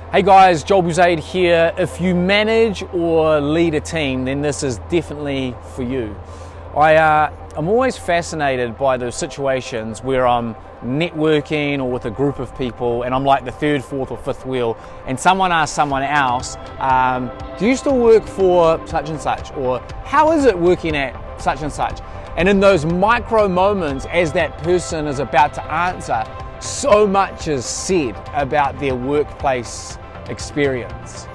Hey guys, Bouzaid here. If you manage or lead a team, then this is definitely for you. I'm always fascinated by those situations where I'm networking or with a group of people and I'm like the third, fourth or fifth wheel and someone asks someone else, do you still work for such and such? Or how is it working at such and such? And in those micro moments as that person is about to answer, so much is said about their workplace experience.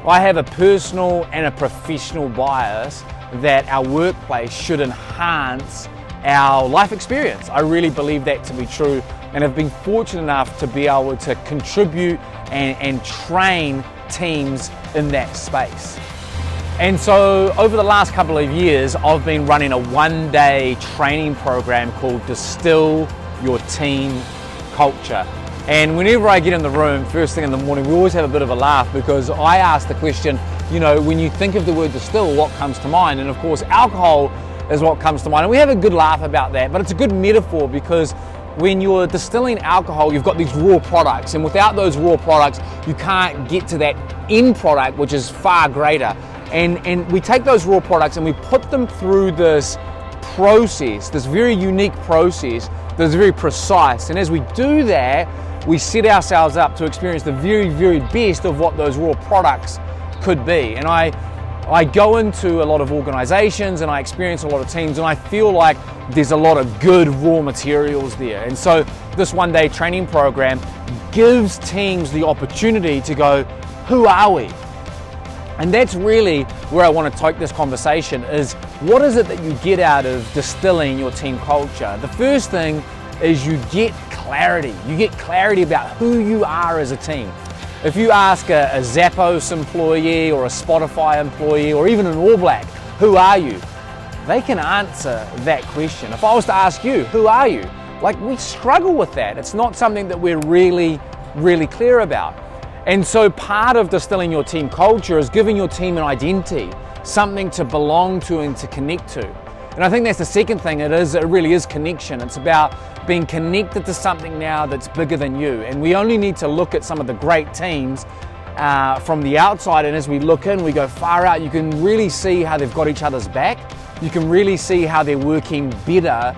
I have a personal and a professional bias that our workplace should enhance our life experience. I really believe that to be true, and have been fortunate enough to be able to contribute and train teams in that space. And so over the last couple of years, I've been running a one-day training program called Distill Your Team Culture. And whenever I get in the room, first thing in the morning, we always have a bit of a laugh because I ask the question, you know, when you think of the word distill, what comes to mind? And of course, alcohol is what comes to mind. And we have a good laugh about that, but it's a good metaphor because when you're distilling alcohol, you've got these raw products, and without those raw products, you can't get to that end product, which is far greater. And we take those raw products and we put them through this process, this very unique process that's very precise. And as we do that, we set ourselves up to experience the very, very best of what those raw products could be. And I go into a lot of organizations and I experience a lot of teams and I feel like there's a lot of good raw materials there. And so this one-day training program gives teams the opportunity to go, who are we? And that's really where I want to take this conversation is, what is it that you get out of distilling your team culture? The first thing is you get clarity. You get clarity about who you are as a team. If you ask a Zappos employee or a Spotify employee or even an All Black, who are you? They can answer that question. If I was to ask you, who are you? Like, we struggle with that. It's not something that we're really clear about. And so part of distilling your team culture is giving your team an identity, something to belong to and to connect to. And I think that's the second thing. It really is connection. It's about being connected to something now that's bigger than you. And we only need to look at some of the great teams from the outside, and as we look in, we go far out, you can really see how they've got each other's back. You can really see how they're working better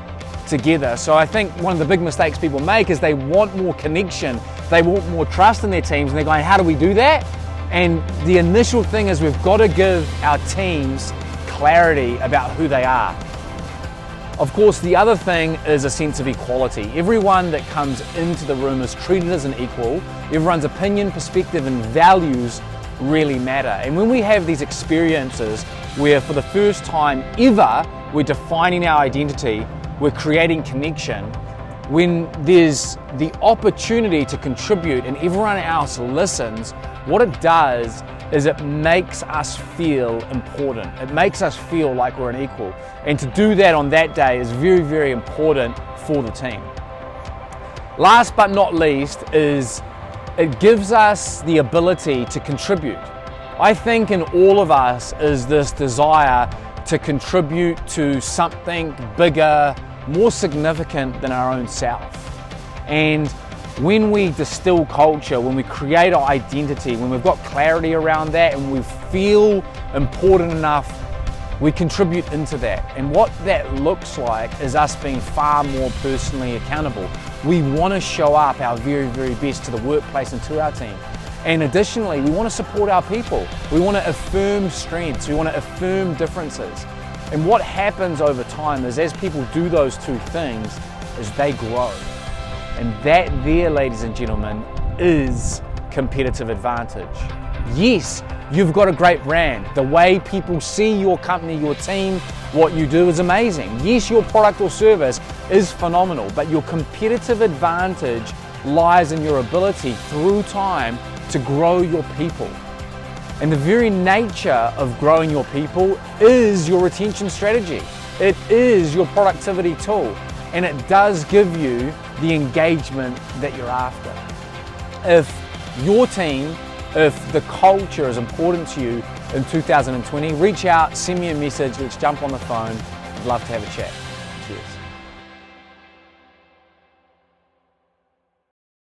together. So I think one of the big mistakes people make is they want more connection, they want more trust in their teams, and they're going, how do we do that? And the initial thing is we've got to give our teams clarity about who they are. Of course, the other thing is a sense of equality. Everyone that comes into the room is treated as an equal. Everyone's opinion, perspective, and values really matter. And when we have these experiences where for the first time ever, we're defining our identity, we're creating connection, when there's the opportunity to contribute and everyone else listens, what it does is it makes us feel important. It makes us feel like we're an equal. And to do that on that day is very, very important for the team. Last but not least is it gives us the ability to contribute. I think in all of us is this desire to contribute to something bigger, more significant than our own self. And when we distill culture, when we create our identity, when we've got clarity around that and we feel important enough, we contribute into that. And what that looks like is us being far more personally accountable. We want to show up our very, very best to the workplace and to our team. And additionally, we want to support our people. We want to affirm strengths. We want to affirm differences. And what happens over time is as people do those two things, is they grow. And that there, ladies and gentlemen, is competitive advantage. Yes, you've got a great brand. The way people see your company, your team, what you do is amazing. Yes, your product or service is phenomenal, but your competitive advantage lies in your ability through time to grow your people. And the very nature of growing your people is your retention strategy. It is your productivity tool, and it does give you the engagement that you're after. If your team, if the culture is important to you in 2020, reach out, send me a message, let's jump on the phone. I'd love to have a chat. Cheers.